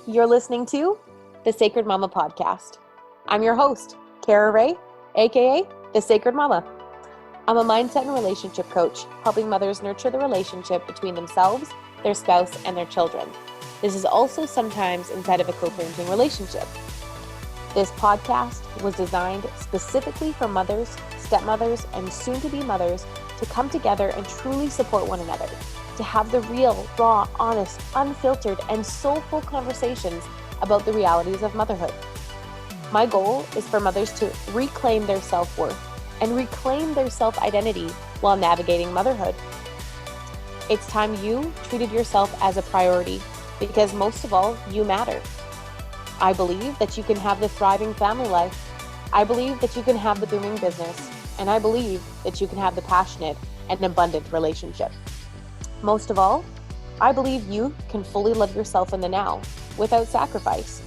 You're listening to the Sacred Mama Podcast. I'm your host, Kara Ray, aka the Sacred Mama. I'm a mindset and relationship coach, helping mothers nurture the relationship between themselves, their spouse, and their children. This is also sometimes inside of a co-parenting relationship. This podcast was designed specifically for mothers, stepmothers, and soon-to-be mothers to come together and truly support one another, to have the real, raw, honest, unfiltered, and soulful conversations about the realities of motherhood. My goal is for mothers to reclaim their self-worth and reclaim their self-identity while navigating motherhood. It's time you treated yourself as a priority because most of all, you matter. I believe that you can have the thriving family life. I believe that you can have the booming business. And I believe that you can have the passionate and abundant relationship. Most of all, I believe you can fully love yourself in the now without sacrifice.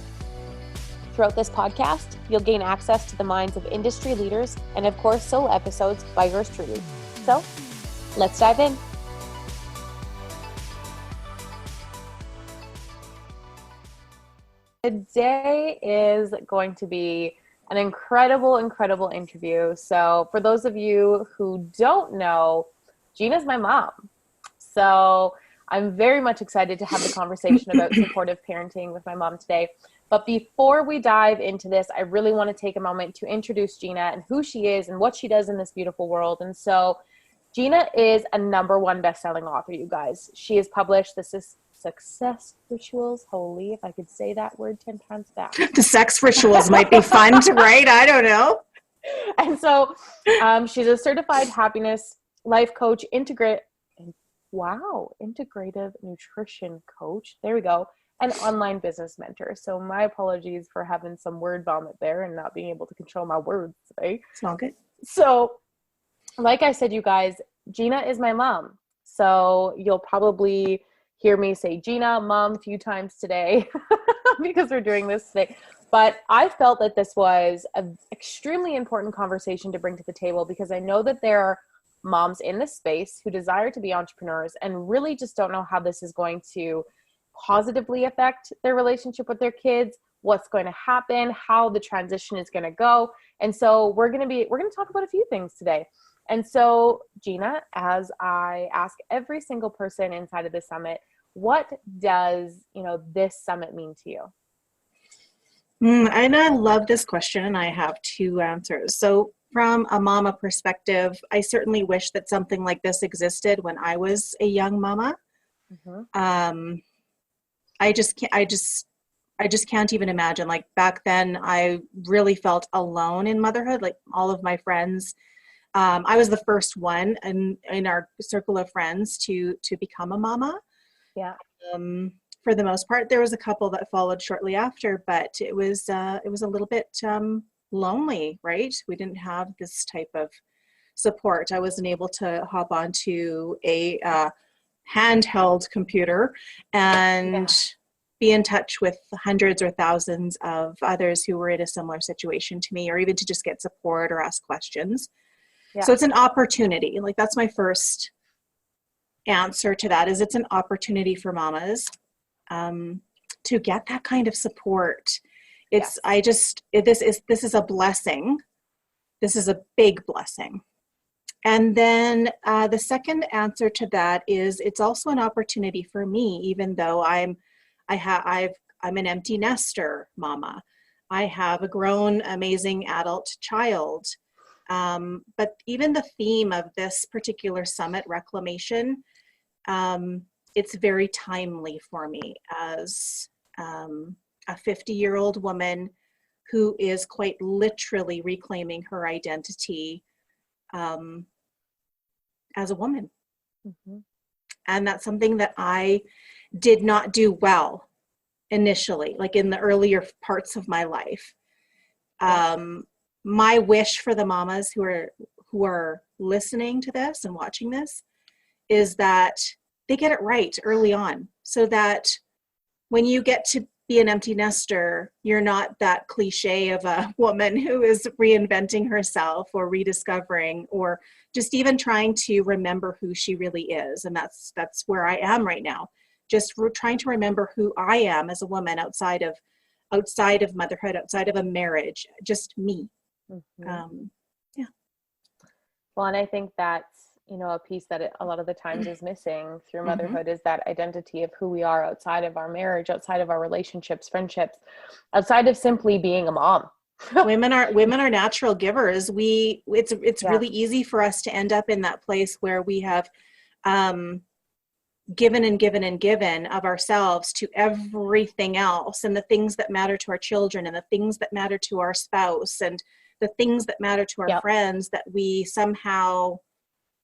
Throughout this podcast, you'll gain access to the minds of industry leaders and of course, solo episodes by yours truly. So, let's dive in. Today is going to be an incredible interview. So for those of you who don't know, Gina's my mom. So I'm very much excited to have the conversation about supportive parenting with my mom today. But before we dive into this, I really want to take a moment to introduce Gina and who she is and what she does in this beautiful world. And so Gina is a #1 best-selling author, you guys. She has published the Success Rituals. Holy, if I could say that word 10 times fast. The sex rituals might be fun to write. I don't know. And so she's a certified happiness life coach, integrative nutrition coach. There we go. An online business mentor. So my apologies for having some word vomit there and not being able to control my words today. It's all good. So like I said, you guys, Gina is my mom. So you'll probably hear me say Gina, mom, a few times today because we're doing this today. But I felt that this was an extremely important conversation to bring to the table because I know that there are moms in this space who desire to be entrepreneurs and really just don't know how this is going to positively affect their relationship with their kids, what's going to happen, how the transition is going to go. And so we're going to talk about a few things today. And so Gina, as I ask every single person inside of the summit, what does, this summit mean to you? And I love this question, and I have two answers. So from a mama perspective, I certainly wish that something like this existed when I was a young mama. Mm-hmm. I just can't even imagine. Like back then, I really felt alone in motherhood. Like all of my friends, I was the first one in our circle of friends to become a mama. Yeah. For the most part, there was a couple that followed shortly after, but it was a little bit lonely, right? We didn't have this type of support. I wasn't able to hop onto a handheld computer and be in touch with hundreds or thousands of others who were in a similar situation to me, or even to just get support or ask questions. Yeah. So it's an opportunity. Like that's my first answer to that, is it's an opportunity for mamas to get that kind of support. It's this is a blessing. This is a big blessing. And then the second answer to that is it's also an opportunity for me, even though I'm an empty nester mama. I have a grown, amazing adult child. But even the theme of this particular summit, Reclamation, it's very timely for me as a 50-year-old woman who is quite literally reclaiming her identity as a woman. Mm-hmm. And that's something that I did not do well initially, like in the earlier parts of my life. My wish for the mamas who are listening to this and watching this is that they get it right early on, so that when you get to be an empty nester, you're not that cliche of a woman who is reinventing herself or rediscovering or just even trying to remember who she really is. And that's where I am right now, just trying to remember who I am as a woman outside of motherhood, outside of a marriage, just me. Yeah. Well, and I think that's, a piece that a lot of the times is missing through motherhood is that identity of who we are outside of our marriage, outside of our relationships, friendships, outside of simply being a mom. Women are natural givers. It's really easy for us to end up in that place where we have given and given and given of ourselves to everything else, and the things that matter to our children, and the things that matter to our spouse, and the things that matter to our friends, that we somehow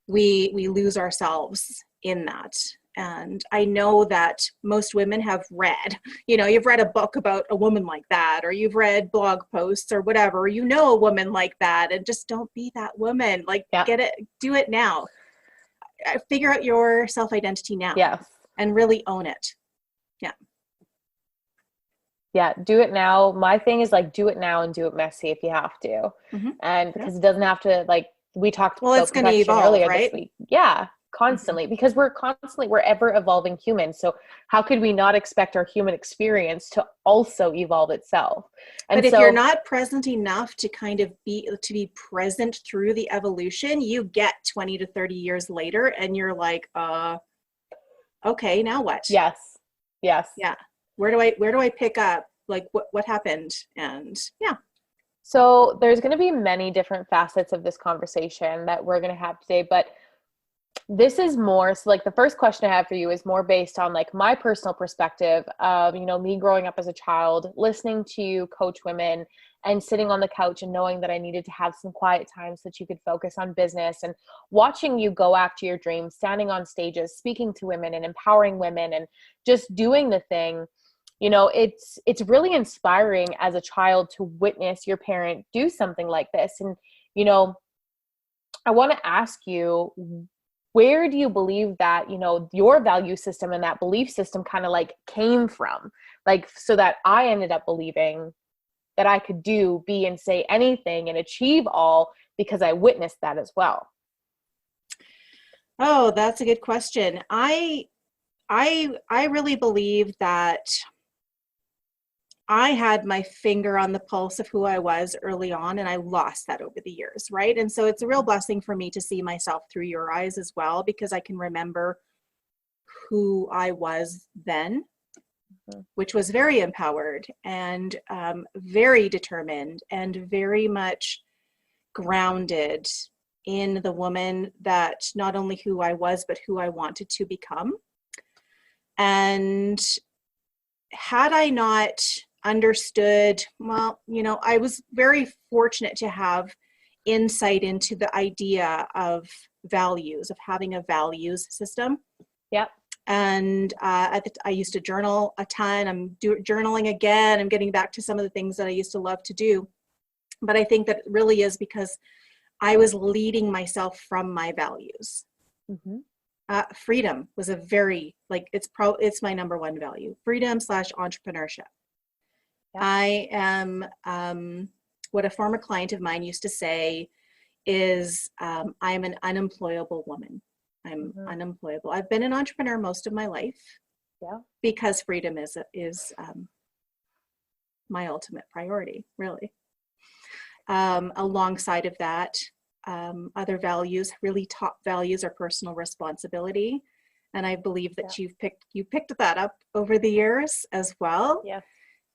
we lose ourselves in that. And I know that most women have read, you've read a book about a woman like that, or you've read blog posts or whatever, or a woman like that, and just don't be that woman. Get it, do it now. Figure out your self-identity now. Yes. And really own it. Yeah. Yeah. Do it now. My thing is do it now and do it messy if you have to. And because it doesn't have to, we talked about it's going to evolve, earlier right? this week. Yeah. Constantly, because we're ever evolving humans. So how could we not expect our human experience to also evolve itself? And but if you're not present enough to be present through the evolution, you get 20 to 30 years later and you're like, okay, now what? Yes. Yeah. Where do I pick up? What happened? And So there's going to be many different facets of this conversation that we're going to have today, but this is more, so the first question I have for you is more based on my personal perspective of, me growing up as a child, listening to you coach women and sitting on the couch and knowing that I needed to have some quiet time so that you could focus on business, and watching you go after your dreams, standing on stages, speaking to women and empowering women and just doing the thing. It's really inspiring as a child to witness your parent do something like this. And, I want to ask you, where do you believe that, your value system and that belief system kind of came from? So that I ended up believing that I could do, be, and say anything and achieve all because I witnessed that as well. Oh, that's a good question. I really believe that I had my finger on the pulse of who I was early on, and I lost that over the years, right? And so it's a real blessing for me to see myself through your eyes as well, because I can remember who I was then, which was very empowered and very determined and very much grounded in the woman that not only who I was, but who I wanted to become. And had I not understood, I was very fortunate to have insight into the idea of values, of having a values system. Yep. And I used to journal a ton. I'm journaling again. I'm getting back to some of the things that I used to love to do. But I think that really is because I was leading myself from my values. Freedom was a very, it's my number one value. Freedom / entrepreneurship. Yeah. I am, what a former client of mine used to say is, I'm an unemployable woman. I'm unemployable. I've been an entrepreneur most of my life. Yeah. Because freedom is my ultimate priority, really. Alongside of that, other values, really top values, are personal responsibility. And I believe that you picked that up over the years as well. Yeah.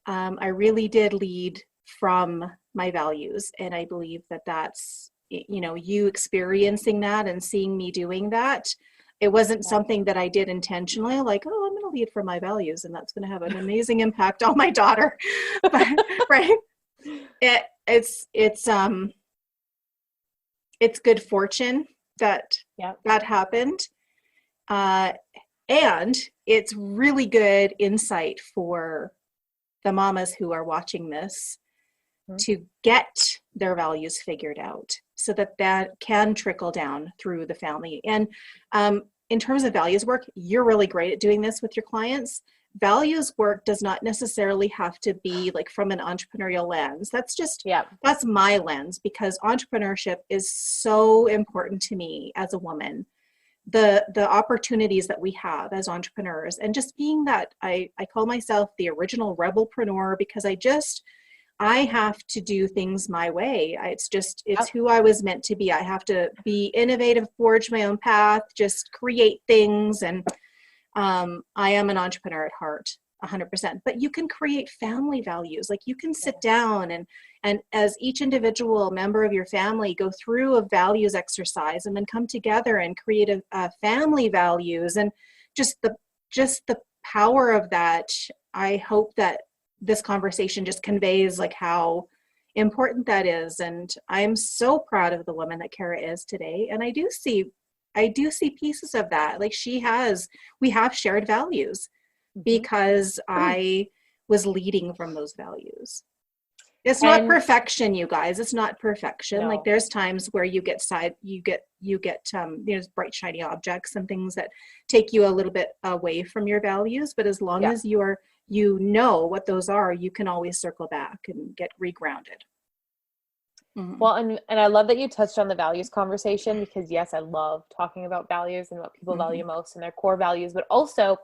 I really did lead from my values. And I believe that that's, you experiencing that and seeing me doing that. It wasn't something that I did intentionally, I'm going to lead from my values and that's going to have an amazing impact on my daughter. But, right. It's good fortune that that happened. And it's really good insight for the mamas who are watching this to get their values figured out so that can trickle down through the family. And in terms of values work, you're really great at doing this with your clients. Values work does not necessarily have to be from an entrepreneurial lens. That's just, that's my lens, because entrepreneurship is so important to me as a woman, the opportunities that we have as entrepreneurs, and just being that I call myself the original rebelpreneur, because I have to do things my way. It's who I was meant to be. I have to be innovative, forge my own path, just create things. And I am an entrepreneur at heart, 100%. But you can create family values. Like, you can sit down and as each individual member of your family go through a values exercise, and then come together and create a family values. And just the power of that. I hope that this conversation just conveys like how important that is. And I'm so proud of the woman that Kara is today. And I do see pieces of that. Like, we have shared values because I was leading from those values. It's not perfection, you guys. It's not perfection. No. Like, there's times where you get there's bright, shiny objects and things that take you a little bit away from your values. But as long as you know what those are, you can always circle back and get regrounded. Mm-hmm. Well, and I love that you touched on the values conversation, because yes, I love talking about values and what people value most and their core values, but also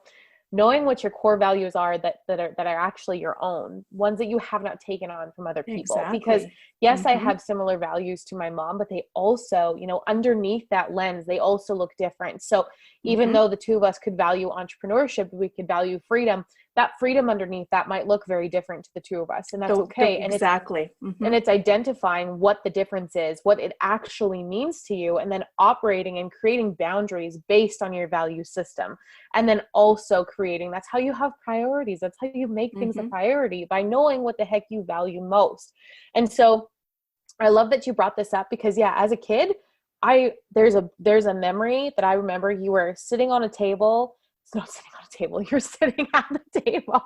knowing what your core values are that are actually your own, ones that you have not taken on from other people. Exactly. Because yes, I have similar values to my mom, but they also, underneath that lens, they also look different. So even though the two of us could value entrepreneurship, we could value freedom, that freedom underneath that might look very different to the two of us. And that's okay. Exactly. And it's identifying what the difference is, what it actually means to you, and then operating and creating boundaries based on your value system. And then also creating, that's how you have priorities. That's how you make things a priority, by knowing what the heck you value most. And so I love that you brought this up, because as a kid, there's a memory that I remember. You were sitting on a table. It's not sitting on a table. You're sitting at the table.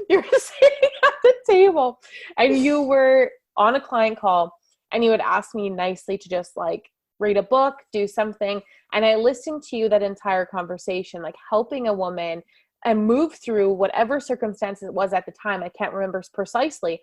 You're sitting at the table, and you were on a client call, and you would ask me nicely to just like read a book, do something. And I listened to you that entire conversation, like helping a woman and move through whatever circumstances it was at the time. I can't remember precisely,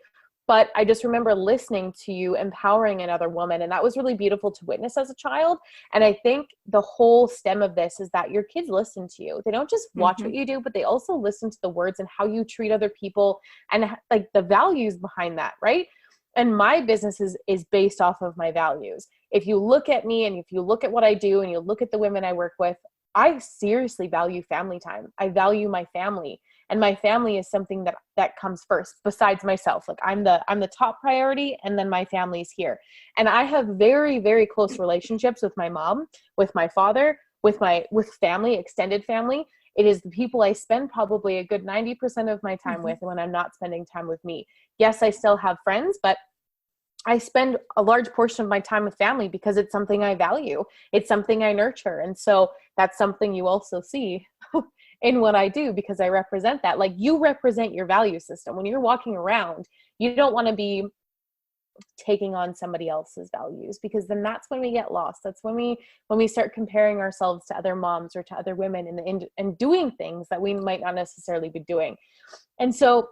but I just remember listening to you empowering another woman. And that was really beautiful to witness as a child. And I think the whole stem of this is that your kids listen to you. They don't just watch what you do, but they also listen to the words and how you treat other people and like the values behind that, right? And my business is based off of my values. If you look at me and if you look at what I do and you look at the women I work with, I seriously value family time. I value my family. And my family is something that comes first besides myself. Like I'm the top priority, and then my family's here. And I have very, very close relationships with my mom, with my father, with family, extended family. It is the people I spend probably a good 90% of my time with when I'm not spending time with me. Yes, I still have friends, but I spend a large portion of my time with family because it's something I value. It's something I nurture. And so that's something you also see in what I do, because I represent that. Like, you represent your value system. When you're walking around, you don't want to be taking on somebody else's values, because then that's when we get lost. That's when we start comparing ourselves to other moms or to other women and doing things that we might not necessarily be doing. And so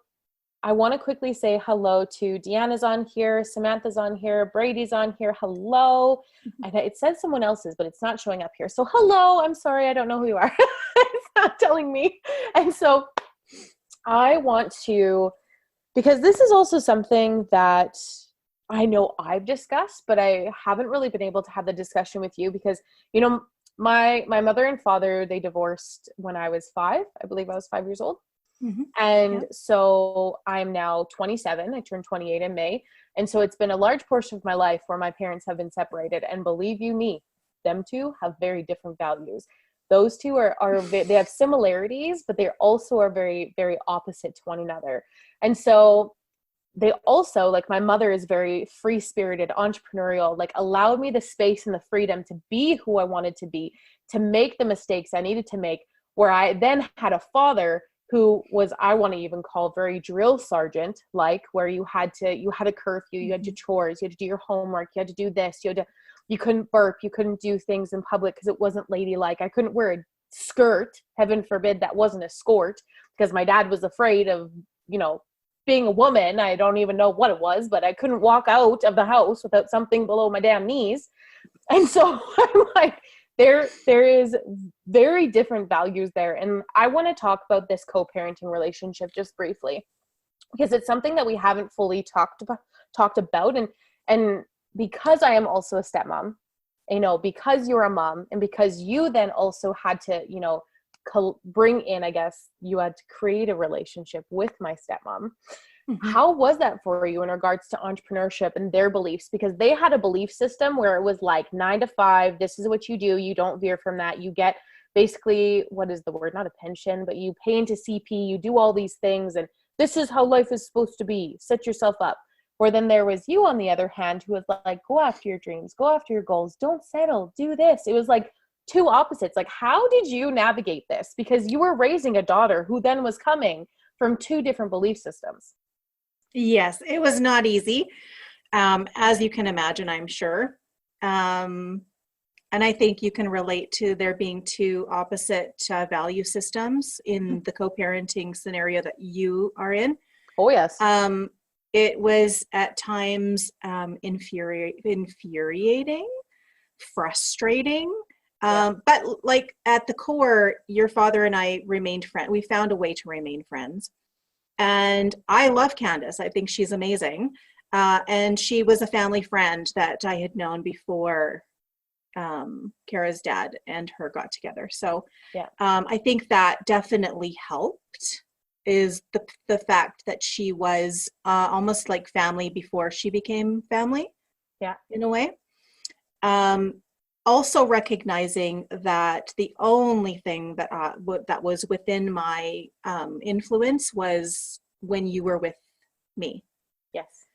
I want to quickly say hello to Deanna's on here, Samantha's on here, Brady's on here. Hello. And it says someone else's, but it's not showing up here. So hello, I'm sorry, I don't know who you are. It's not telling me. And so I want to, because this is also something that I know I've discussed, but I haven't really been able to have the discussion with you, because, my mother and father, they divorced when I was 5. I believe I was 5 years old. And so I'm now 27. I turned 28 in May. And so it's been a large portion of my life where my parents have been separated. And believe you me, them two have very different values. Those two they have similarities, but they also are very, very opposite to one another. And so they also, like, my mother is very free-spirited, entrepreneurial, like allowed me the space and the freedom to be who I wanted to be, to make the mistakes I needed to make, where I then had a father who was, I want to even call very drill sergeant, like, where you had a curfew, you had to chores, you had to do your homework, you had to do this, you couldn't burp, you couldn't do things in public because it wasn't ladylike. I couldn't wear a skirt, heaven forbid that wasn't a skirt, because my dad was afraid of, being a woman. I don't even know what it was, but I couldn't walk out of the house without something below my damn knees. And so I'm like, there is very different values there. And I want to talk about this co-parenting relationship just briefly, because it's something that we haven't fully talked about. And because I am also a stepmom, because you're a mom, and because you then also had to, bring in, I guess you had to create a relationship with my stepmom. Mm-hmm. How was that for you in regards to entrepreneurship and their beliefs? Because they had a belief system where it was like 9 to 5, this is what you do. You don't veer from that. You get basically, what is the word? Not a pension, but you pay into CP, you do all these things. And this is how life is supposed to be. Set yourself up. Where then there was you, on the other hand, who was like, go after your dreams, go after your goals, don't settle, do this. It was like two opposites. Like, how did you navigate this? Because you were raising a daughter who then was coming from two different belief systems. Yes, it was not easy, as you can imagine, I'm sure. And I think you can relate to there being two opposite value systems in the co-parenting scenario that you are in. Oh, yes. It was at times infuriating, frustrating. But like at the core, your father and I remained friends. We found a way to remain friends. And I love Candace. I think she's amazing. And she was a family friend that I had known before Kara's dad and her got together. So I think that definitely helped, is the fact that she was almost like family before she became family. Yeah. In a way. Also recognizing that the only thing that that was within my influence was when you were with me. Yes.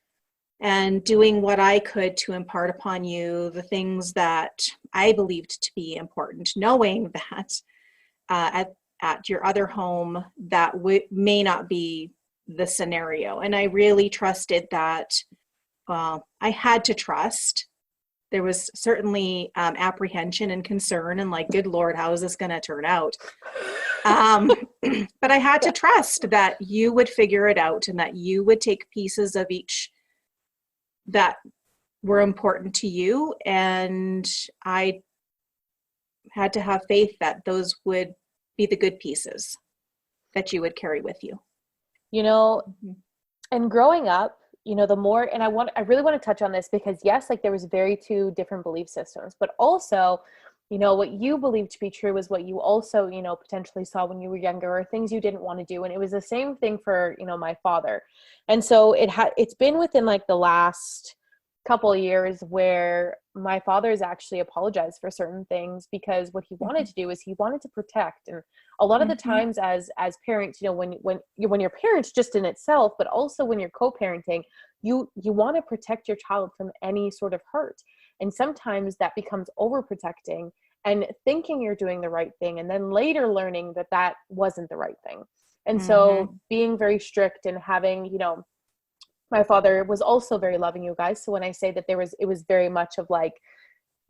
And doing what I could to impart upon you the things that I believed to be important, knowing that at your other home that may not be the scenario. And I really trusted that. I had to trust. There was certainly apprehension and concern and like, good Lord, how is this going to turn out? But I had to trust that you would figure it out and that you would take pieces of each that were important to you. And I had to have faith that those would be the good pieces that you would carry with you. And growing up, the more, and I really want to touch on this because yes, like there was very two different belief systems, but also, what you believed to be true was what you also, potentially saw when you were younger, or things you didn't want to do. And it was the same thing for, my father. And so it's been within like the last couple of years where my father has actually apologized for certain things, because what he wanted to do is he wanted to protect. And a lot of the times as parents, when you're parents just in itself, but also when you're co-parenting, you want to protect your child from any sort of hurt. And sometimes that becomes overprotecting and thinking you're doing the right thing, and then later learning that wasn't the right thing. And so being very strict and having, my father was also very loving, you guys. So when I say that it was very much of like,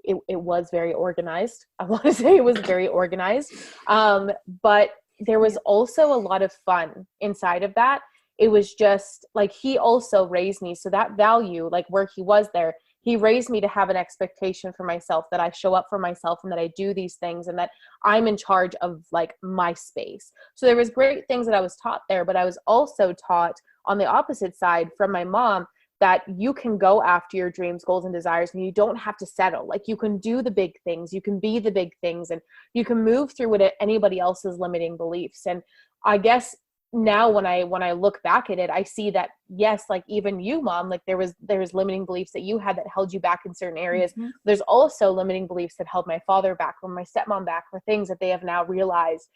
it was very organized. I want to say it was very organized. But there was also a lot of fun inside of that. It was just like, he also raised me. So that value, like where he was there, he raised me to have an expectation for myself, that I show up for myself and that I do these things and that I'm in charge of like my space. So there was great things that I was taught there, but I was also taught on the opposite side from my mom that you can go after your dreams, goals, and desires, and you don't have to settle. Like you can do the big things, you can be the big things, and you can move through what anybody else's limiting beliefs. And I guess now when I look back at it, I see that yes, like even you, Mom, like there was limiting beliefs that you had that held you back in certain areas. There's also limiting beliefs that held my father back or my stepmom back, for things that they have now realized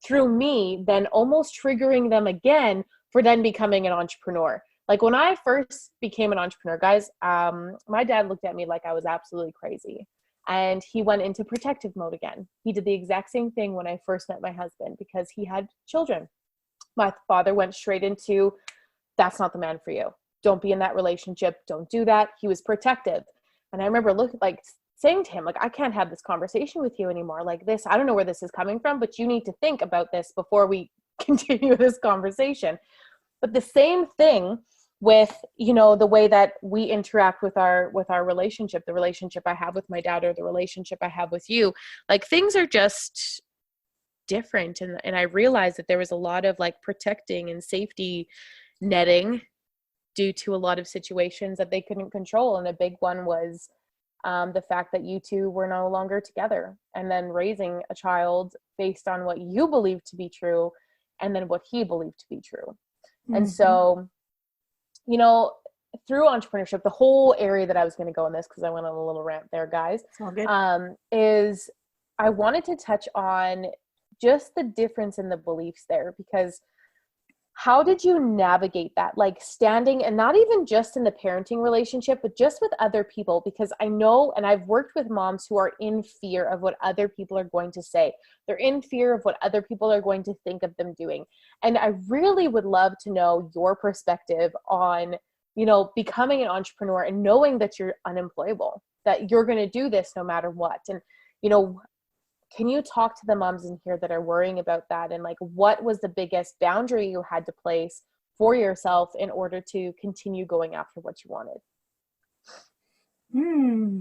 through me, then almost triggering them again for then becoming an entrepreneur. Like when I first became an entrepreneur, guys, my dad looked at me like I was absolutely crazy. And he went into protective mode again. He did the exact same thing when I first met my husband, because he had children. My father went straight into, that's not the man for you. Don't be in that relationship. Don't do that. He was protective. And I remember saying to him, like, I can't have this conversation with you anymore. Like this, I don't know where this is coming from, but you need to think about this before we continue this conversation. But the same thing with, you know, the way that we interact with our relationship, the relationship I have with my dad or the relationship I have with you, like things are just different. And I realized that there was a lot of like protecting and safety netting due to a lot of situations that they couldn't control. And a big one was the fact that you two were no longer together, and then raising a child based on what you believed to be true and then what he believed to be true. Mm-hmm. And so, you know, through entrepreneurship, the whole area that I was going to go in this, because I went on a little rant there, guys, is I wanted to touch on just the difference in the beliefs there, because how did you navigate that? Like standing, and not even just in the parenting relationship, but just with other people, because I know, and I've worked with moms who are in fear of what other people are going to say. They're in fear of what other people are going to think of them doing. And I really would love to know your perspective on, you know, becoming an entrepreneur and knowing that you're unemployable, that you're going to do this no matter what. And, you know, can you talk to the moms in here that are worrying about that? And like, what was the biggest boundary you had to place for yourself in order to continue going after what you wanted?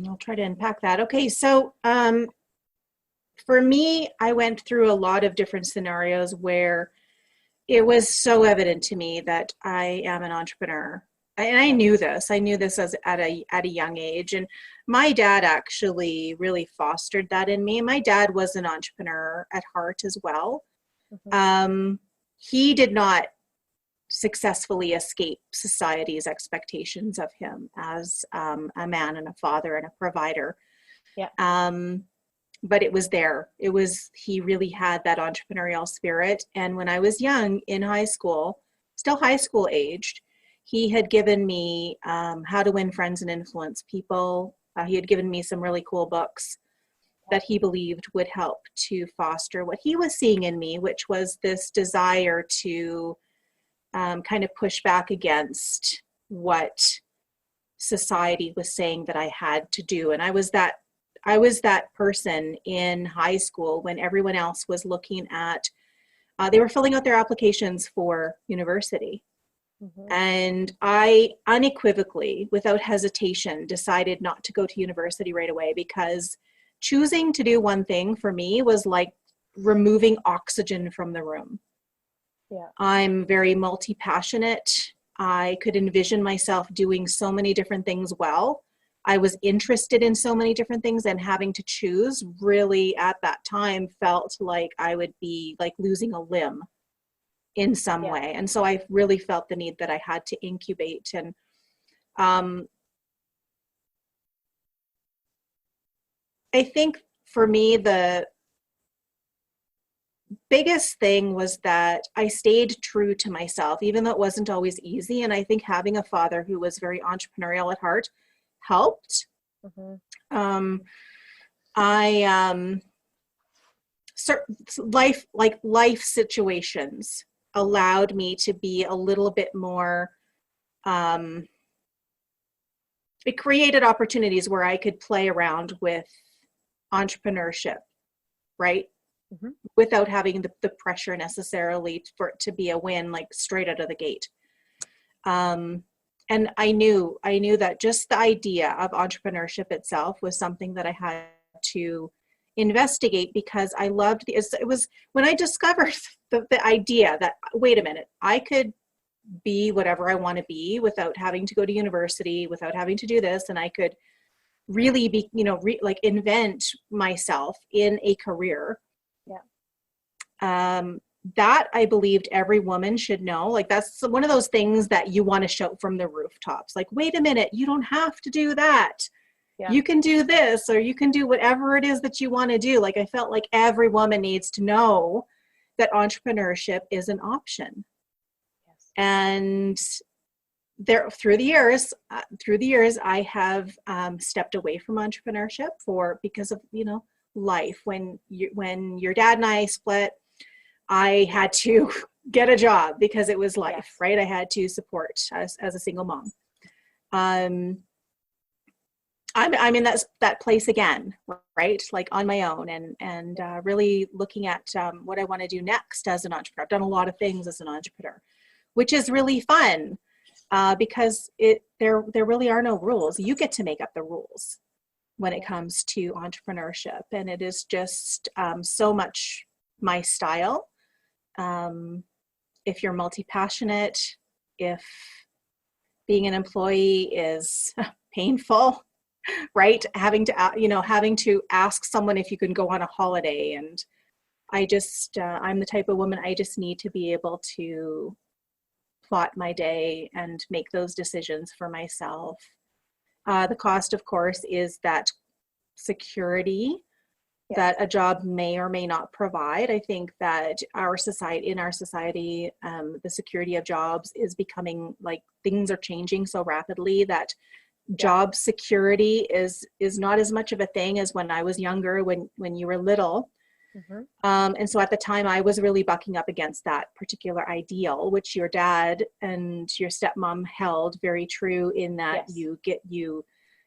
I'll try to unpack that. Okay. So, for me, I went through a lot of different scenarios where it was so evident to me that I am an entrepreneur. And I knew this. I knew this as at a young age. And my dad actually really fostered that in me. My dad was an entrepreneur at heart as well. Mm-hmm. He did not successfully escape society's expectations of him as a man and a father and a provider. Yeah. But it was there. He really had that entrepreneurial spirit. And when I was young in high school, still high school aged, he had given me How to Win Friends and Influence People. He had given me some really cool books that he believed would help to foster what he was seeing in me, which was this desire to kind of push back against what society was saying that I had to do. And I was that person in high school when everyone else was looking at, they were filling out their applications for university. Mm-hmm. And I unequivocally, without hesitation, decided not to go to university right away, because choosing to do one thing for me was like removing oxygen from the room. Yeah. I'm very multi-passionate. I could envision myself doing so many different things well. I was interested in so many different things, and having to choose really at that time felt like I would be like losing a limb in some way. And so I really felt the need that I had to incubate. And I think for me, the biggest thing was that I stayed true to myself, even though it wasn't always easy. And I think having a father who was very entrepreneurial at heart helped. Mm-hmm. Life situations allowed me to be a little bit more, it created opportunities where I could play around with entrepreneurship, right? Mm-hmm. Without having the pressure necessarily for it to be a win, like straight out of the gate. And I knew that just the idea of entrepreneurship itself was something that I had to investigate, because I loved it was when I discovered the idea that, wait a minute, I could be whatever I want to be without having to go to university, without having to do this, and I could really be, invent myself in a career. Yeah. That I believed every woman should know. Like, that's one of those things that you want to shout from the rooftops. Like, wait a minute, you don't have to do that. Yeah. You can do this, or you can do whatever it is that you want to do. Like, I felt like every woman needs to know that entrepreneurship is an option. Yes. And through the years, I have stepped away from entrepreneurship because of life. When your dad and I split, I had to get a job because it was life. Yes. Right? I had to support as a single mom. I'm in that place again, right? Like on my own, and really looking at what I want to do next as an entrepreneur. I've done a lot of things as an entrepreneur, which is really fun. because there really are no rules. You get to make up the rules when it comes to entrepreneurship, and it is just so much my style. If you're multi-passionate, if being an employee is painful, right? Having to ask someone if you can go on a holiday. And I'm the type of woman, I just need to be able to plot my day and make those decisions for myself. The cost, of course, is that security that a job may or may not provide. I think that in our society, the security of jobs is becoming, like, things are changing so rapidly that job security is not as much of a thing as when I was younger, when you were little. And so at the time I was really bucking up against that particular ideal, which your dad and your stepmom held very true, in that you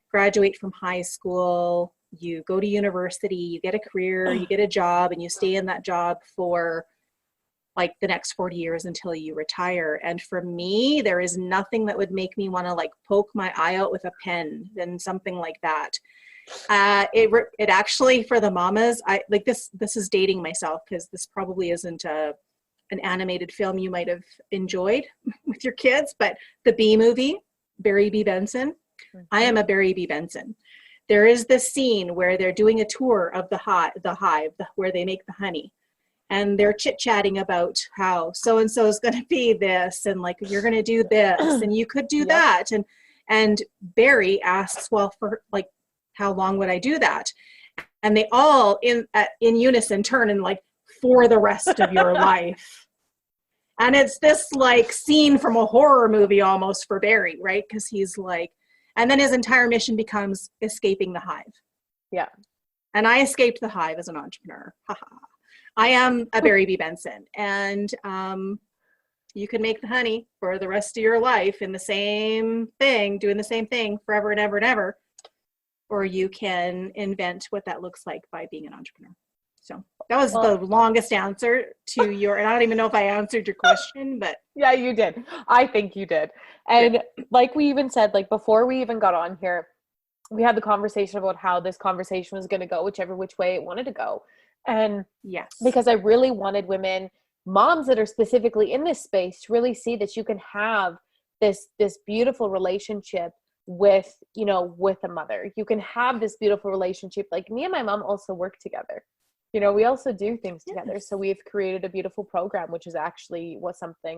graduate from high school, you go to university, you get a career, you get a job, and you stay in that job for like the next 40 years until you retire. And for me, there is nothing that would make me want to like poke my eye out with a pen than something like that. It actually, for the mamas, I like this is dating myself, because this probably isn't an animated film you might have enjoyed with your kids, but the Bee Movie, Barry B. Benson. I am a Barry B. Benson. There is this scene where they're doing a tour of the hive where they make the honey, and they're chit-chatting about how so-and-so is going to be this, and like, you're going to do this, and you could do that. And Barry asks, well, for like, how long would I do that? And they all in unison turn and like, for the rest of your life. And it's this like scene from a horror movie almost for Barry, right? Because he's like, and then his entire mission becomes escaping the hive. Yeah. And I escaped the hive as an entrepreneur. I am a Barry B. Benson. And you can make the honey for the rest of your life in the same thing, doing the same thing forever and ever and ever. Or you can invent what that looks like by being an entrepreneur. So that was the longest answer to your, and I don't even know if I answered your question, but. Yeah, you did. I think you did. And like we even said, like before we even got on here, we had the conversation about how this conversation was going to go, whichever which way it wanted to go. And because I really wanted women, moms that are specifically in this space, to really see that you can have this beautiful relationship with, with a mother. You can have this beautiful relationship. Like me and my mom also work together. We also do things together. So we've created a beautiful program, which is actually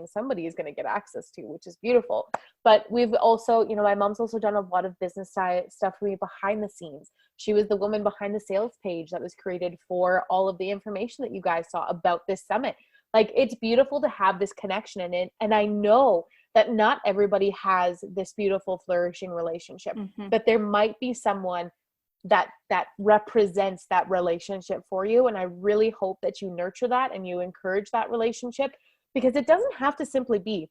somebody is going to get access to, which is beautiful. But we've also, my mom's also done a lot of business stuff for me behind the scenes. She was the woman behind the sales page that was created for all of the information that you guys saw about this summit. Like, it's beautiful to have this connection in it. And I know that not everybody has this beautiful, flourishing relationship, but there might be someone that represents that relationship for you. And I really hope that you nurture that and you encourage that relationship, because it doesn't have to simply be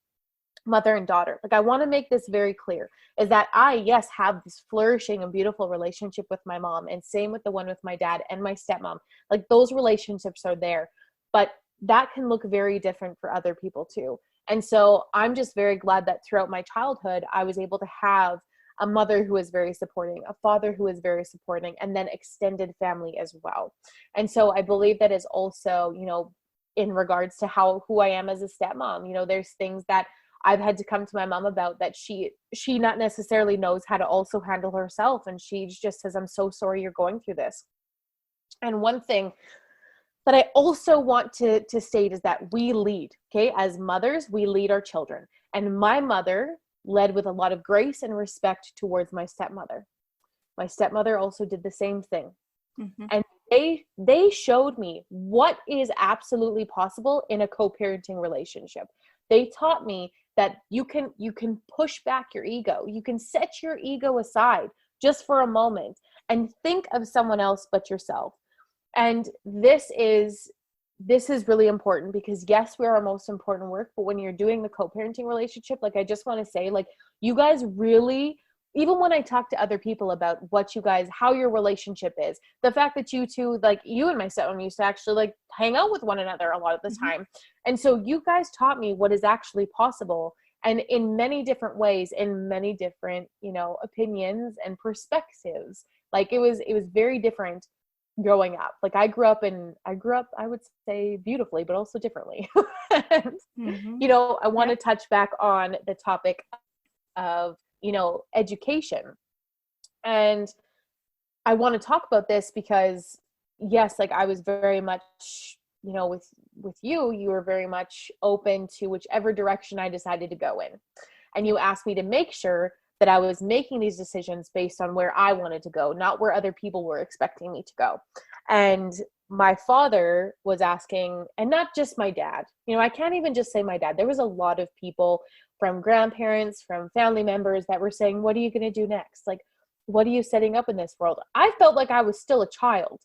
mother and daughter. Like, I want to make this very clear, is that I have this flourishing and beautiful relationship with my mom, and same with the one with my dad and my stepmom. Like, those relationships are there, but that can look very different for other people too. And so I'm just very glad that throughout my childhood, I was able to have a mother who is very supporting, a father who is very supporting, and then extended family as well. And so I believe that is also, in regards to who I am as a stepmom, there's things that I've had to come to my mom about that she not necessarily knows how to also handle herself. And she just says, I'm so sorry you're going through this. And one thing that I also want to state is that we lead, okay? As mothers, we lead our children. And my mother led with a lot of grace and respect towards my stepmother. My stepmother also did the same thing. And they showed me what is absolutely possible in a co-parenting relationship. They taught me that you can push back your ego. You can set your ego aside just for a moment and think of someone else but yourself. And this is really important, because yes, we're our most important work, but when you're doing the co-parenting relationship, like, I just want to say, like, you guys really, even when I talk to other people about how your relationship is, the fact that you two, like, you and my stepmom used to actually like hang out with one another a lot of the time. And so you guys taught me what is actually possible. and in many different ways, in many different, opinions and perspectives. Like it was very different growing up. Like I grew up, I would say beautifully, but also differently. And, I want to touch back on the topic of, education. And I want to talk about this because yes, like I was very much, with you were very much open to whichever direction I decided to go in. And you asked me to make sure that I was making these decisions based on where I wanted to go, not where other people were expecting me to go. And my father was asking, and not just my dad, I can't even just say my dad. There was a lot of people, from grandparents, from family members, that were saying, what are you going to do next? Like, what are you setting up in this world? I felt like I was still a child,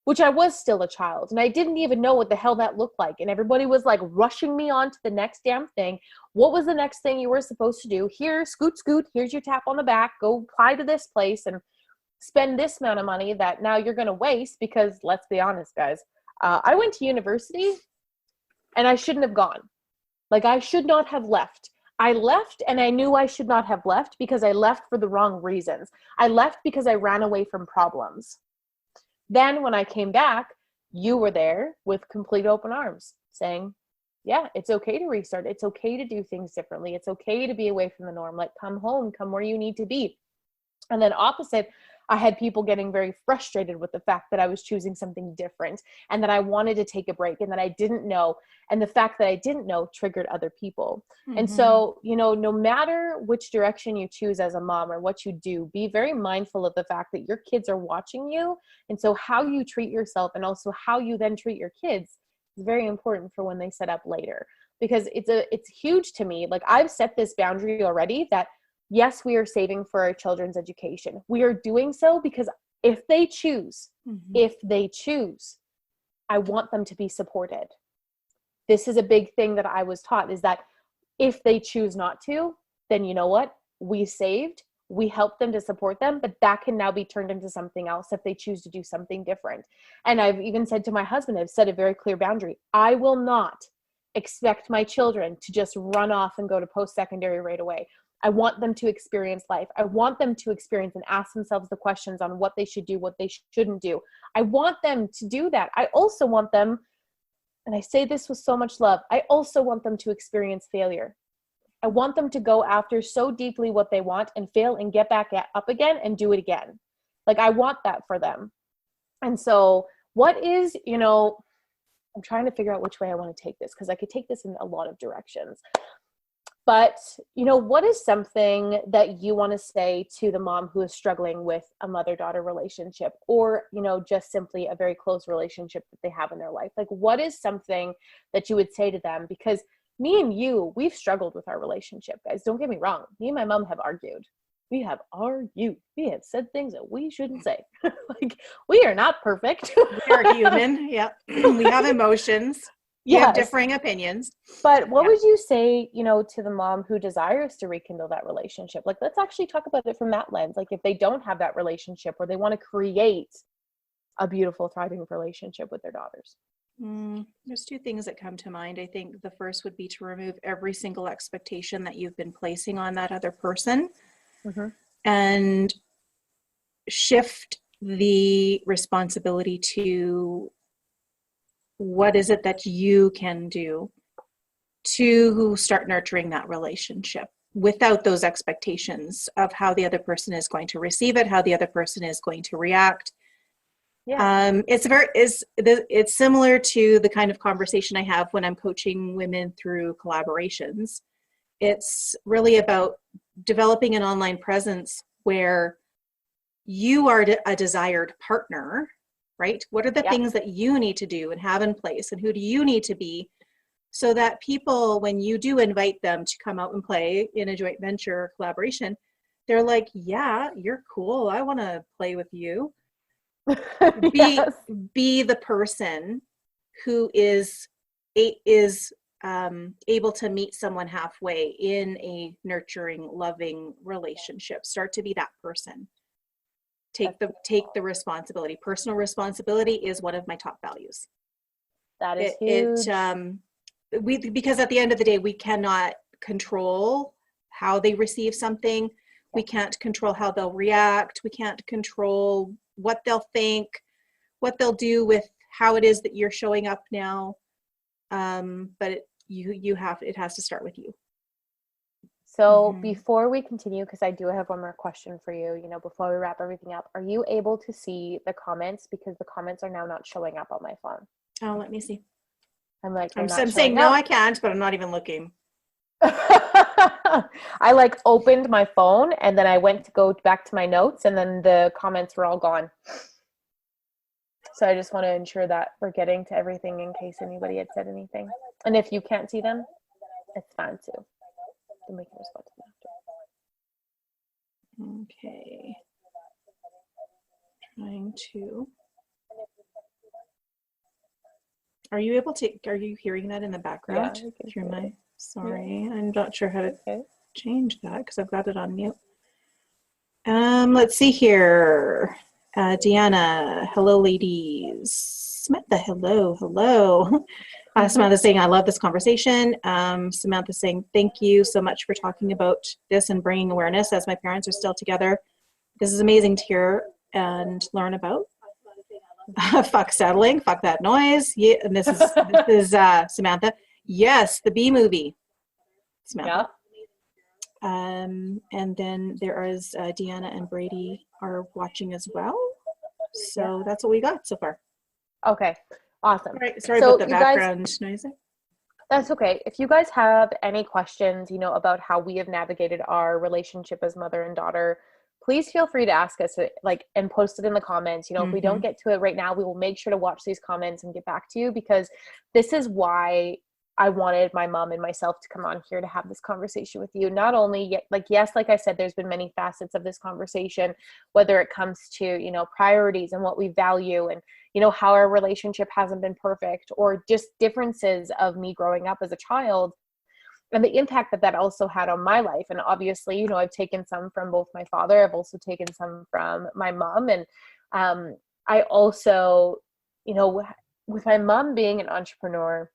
which I was still a child. And I didn't even know what the hell that looked like. And everybody was like rushing me on to the next damn thing. What was the next thing you were supposed to do? Here, scoot, scoot. Here's your tap on the back. Go apply to this place and spend this amount of money that now you're going to waste, because let's be honest, guys, I went to university and I shouldn't have gone. Like I should not have left. I left and I knew I should not have left because I left for the wrong reasons. I left because I ran away from problems. Then when I came back, you were there with complete open arms saying, yeah, it's okay to restart. It's okay to do things differently. It's okay to be away from the norm. Like come home, come where you need to be. And then opposite, I had people getting very frustrated with the fact that I was choosing something different and that I wanted to take a break and that I didn't know. And the fact that I didn't know triggered other people. And so, no matter which direction you choose as a mom or what you do, be very mindful of the fact that your kids are watching you. And so how you treat yourself and also how you then treat your kids is very important for when they set up later, because it's huge to me. Like I've set this boundary already that yes, we are saving for our children's education. We are doing so because if they choose, I want them to be supported. This is a big thing that I was taught, is that if they choose not to, then you know what? We saved, we helped them to support them, but that can now be turned into something else if they choose to do something different. And I've even said to my husband, I've set a very clear boundary. I will not expect my children to just run off and go to post-secondary right away. I want them to experience life. I want them to experience and ask themselves the questions on what they should do, what they shouldn't do. I want them to do that. I also want them, and I say this with so much love, I also want them to experience failure. I want them to go after so deeply what they want and fail and get back up again and do it again. Like I want that for them. And so what is, I'm trying to figure out which way I want to take this, because I could take this in a lot of directions. But, what is something that you want to say to the mom who is struggling with a mother-daughter relationship, or, just simply a very close relationship that they have in their life? Like, what is something that you would say to them? Because me and you, we've struggled with our relationship, guys. Don't get me wrong. Me and my mom have argued. We have argued. We have said things that we shouldn't say. Like, we are not perfect. We are human. Yeah. We have emotions. You have differing opinions. But what would you say, to the mom who desires to rekindle that relationship? Like, let's actually talk about it from that lens. Like, if they don't have that relationship, or they want to create a beautiful, thriving relationship with their daughters. There's two things that come to mind. I think the first would be to remove every single expectation that you've been placing on that other person, and shift the responsibility to what is it that you can do to start nurturing that relationship without those expectations of how the other person is going to receive it, how the other person is going to react. It's similar to the kind of conversation I have when I'm coaching women through collaborations. It's really about developing an online presence where you are a desired partner, right? What are the things that you need to do and have in place, and who do you need to be, so that people, when you do invite them to come out and play in a joint venture collaboration, they're like, yeah, you're cool. I want to play with you. Be the person who is able to meet someone halfway in a nurturing, loving relationship. Start to be that person. Take the responsibility. Personal responsibility is one of my top values. That is huge. Because at the end of the day, we cannot control how they receive something. We can't control how they'll react. We can't control what they'll think, what they'll do with how it is that you're showing up now. But it has to start with you. So before we continue, because I do have one more question for you, before we wrap everything up, are you able to see the comments? Because the comments are now not showing up on my phone. Oh, let me see. I'm saying, no, I can't, but I'm not even looking. I opened my phone and then I went to go back to my notes and then the comments were all gone. So I just want to ensure that we're getting to everything in case anybody had said anything. And if you can't see them, it's fine too. Then we can respond to them after. Okay. Trying to. Are you hearing that in the background? Yeah, sorry, I'm not sure how to change that because I've got it on mute. Let's see here. Deanna, hello ladies. Samantha, hello. Samantha saying, I love this conversation. Samantha saying, thank you so much for talking about this and bringing awareness as my parents are still together. This is amazing to hear and learn about. Fuck settling, fuck that noise. Yeah, and this is Samantha. Yes, the Bee Movie. Samantha. Yeah. And then there is Deanna and Brady are watching as well. So that's what we got so far. Okay, awesome. All right, sorry about the background noise. That's okay. If you guys have any questions, about how we have navigated our relationship as mother and daughter, please feel free to ask us and post it in the comments. If we don't get to it right now, we will make sure to watch these comments and get back to you, because this is why I wanted my mom and myself to come on here to have this conversation with you. Not only yes, like I said, there's been many facets of this conversation, whether it comes to, priorities and what we value and, how our relationship hasn't been perfect, or just differences of me growing up as a child and the impact that also had on my life. And obviously, I've taken some from both my father. I've also taken some from my mom. And I also, with my mom being an entrepreneur,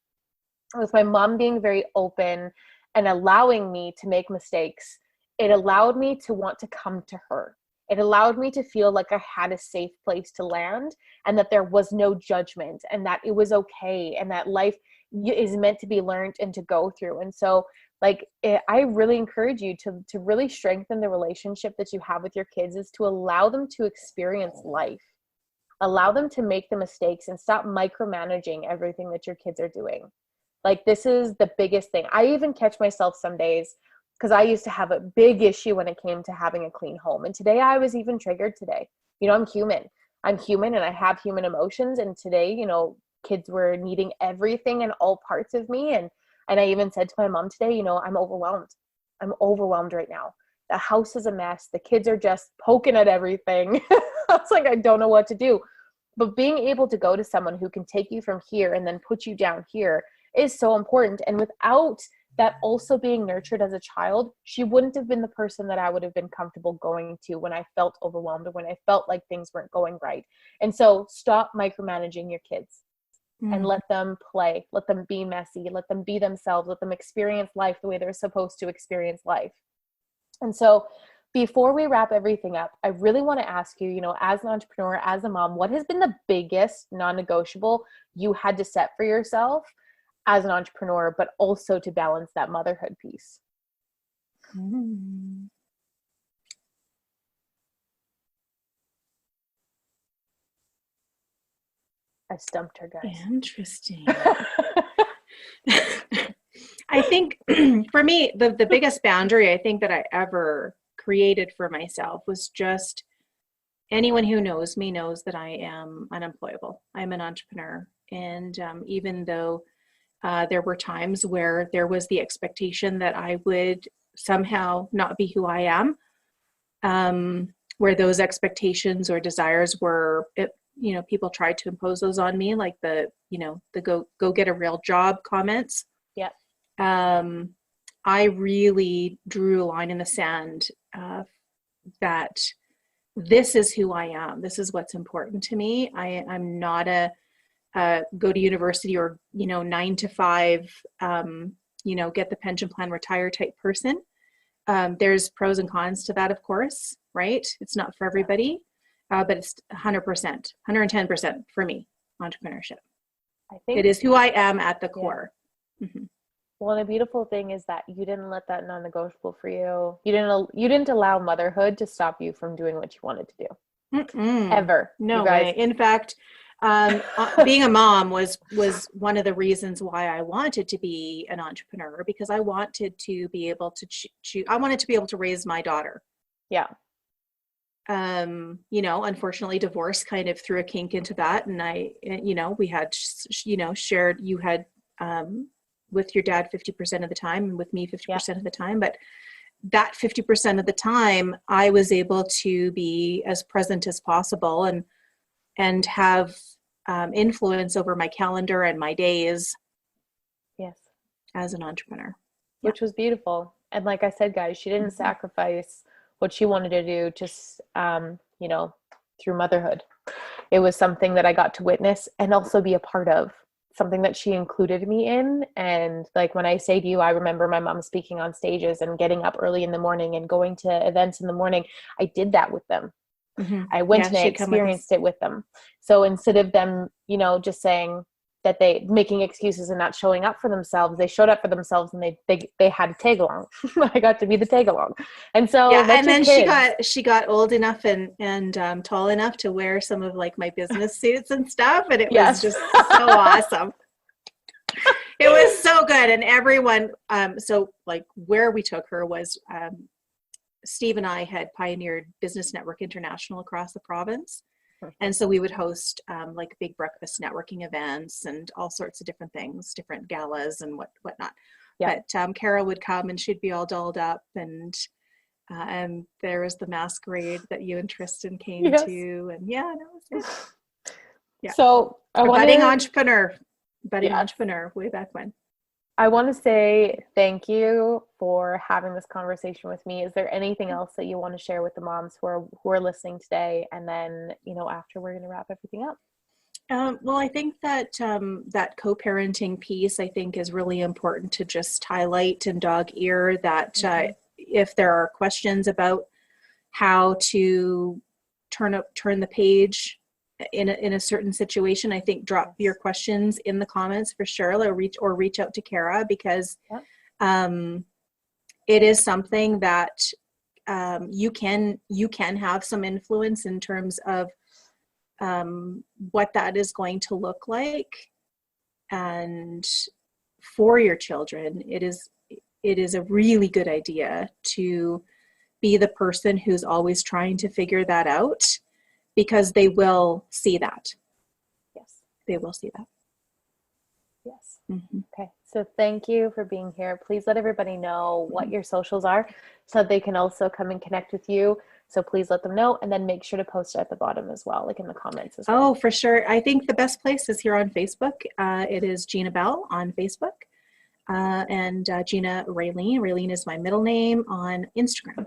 with my mom being very open and allowing me to make mistakes, it allowed me to want to come to her. It allowed me to feel like I had a safe place to land and that there was no judgment and that it was okay and that life is meant to be learned and to go through. And so I really encourage you to really strengthen the relationship that you have with your kids, is to allow them to experience life, allow them to make the mistakes and stop micromanaging everything that your kids are doing. This is the biggest thing. I even catch myself some days, because I used to have a big issue when it came to having a clean home. And today I was even triggered today. I'm human and I have human emotions. And today, kids were needing everything and all parts of me. And I even said to my mom today, I'm overwhelmed. I'm overwhelmed right now. The house is a mess. The kids are just poking at everything. It's I don't know what to do. But being able to go to someone who can take you from here and then put you down here is so important. And without that also being nurtured as a child, she wouldn't have been the person that I would have been comfortable going to when I felt overwhelmed or when I felt like things weren't going right. And so stop micromanaging your kids and let them play, let them be messy, let them be themselves, let them experience life the way they're supposed to experience life. And so before we wrap everything up, I really want to ask you, as an entrepreneur, as a mom, what has been the biggest non-negotiable you had to set for yourself as an entrepreneur, but also to balance that motherhood piece? I stumped her, guys. Interesting. I think for me, the biggest boundary I think that I ever created for myself was just, anyone who knows me knows that I am unemployable. I'm an entrepreneur. And even though there were times where there was the expectation that I would somehow not be who I am, where those expectations or desires were, people tried to impose those on me, like the go get a real job comments. Yeah. I really drew a line in the sand that this is who I am. This is what's important to me. I'm not a go to university or 9 to 5 get the pension plan, retire type person. There's pros and cons to that, of course, right? It's not for everybody, but it's 100%, 110% for me, entrepreneurship. I think it is who I am at the core. Mm-hmm. Well, the beautiful thing is that you didn't let that non-negotiable for you. You didn't allow motherhood to stop you from doing what you wanted to do. Ever. No way. In fact, being a mom was one of the reasons why I wanted to be an entrepreneur, because I wanted to be able to choose. I wanted to be able to raise my daughter. Yeah. Unfortunately, divorce kind of threw a kink into that, and we had, shared. You had with your dad 50% of the time, and with me 50% of the time, but that 50% of the time, I was able to be as present as possible and have influence over my calendar and my days. Yes. As an entrepreneur. Which was beautiful. And like I said, guys, she didn't sacrifice what she wanted to do just, through motherhood. It was something that I got to witness and also be a part of, something that she included me in. And like, when I say to you, I remember my mom speaking on stages and getting up early in the morning and going to events in the morning. I did that with them. Mm-hmm. I went and I experienced it with them. So instead of them, just saying that they making excuses and not showing up for themselves, they showed up for themselves, and they had to tag along. I got to be the tag along. And so and then she got old enough and tall enough to wear some of like my business suits and stuff, and it was just so awesome. It was so good. And everyone, so like where we took her was Steve and I had pioneered Business Network International across the province. And so we would host like big breakfast networking events and all sorts of different things, different galas and whatnot. Yeah. But Kara would come and she'd be all dolled up, and there was the masquerade that you and Tristan came to, and that was good. Yeah. So budding entrepreneur way back when. I want to say thank you for having this conversation with me. Is there anything else that you want to share with the moms who are listening today? And then, after, we're going to wrap everything up. Well, I think that that co-parenting piece, I think, is really important to just highlight and dog ear that if there are questions about how to turn the page in a certain situation, I think drop your questions in the comments for sure, or reach out to Kara, because it is something that you can have some influence in terms of what that is going to look like. And for your children, it is a really good idea to be the person who's always trying to figure that out, because they will see that. Yes. They will see that. Yes. Mm-hmm. Okay. So thank you for being here. Please let everybody know what your socials are so they can also come and connect with you. So please let them know, and then make sure to post it at the bottom as well, like in the comments as well. Oh, for sure. I think the best place is here on Facebook. It is Gina Bell on Facebook, and Gina Raylene. Raylene is my middle name on Instagram.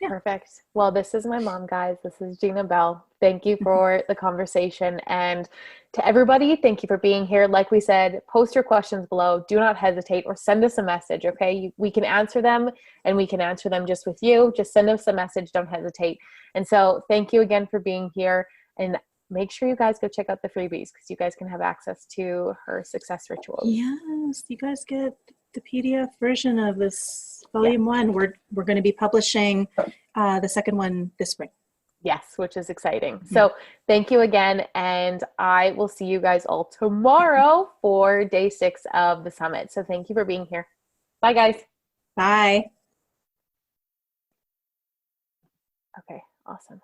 Yeah. Perfect. Well, this is my mom, guys. This is Gina Bell. Thank you for the conversation. And to everybody, thank you for being here. Like we said, post your questions below. Do not hesitate, or send us a message, okay? We can answer them, and we can answer them just with you. Just send us a message. Don't hesitate. And so thank you again for being here. And make sure you guys go check out the freebies, because you guys can have access to her success rituals. Yes, you guys get the PDF version of this volume 1. We're going to be publishing the second one this spring. Yes, which is exciting. So thank you again, and I will see you guys all tomorrow for day 6 of the summit. So thank you for being here. Bye, guys. Bye. Okay, awesome.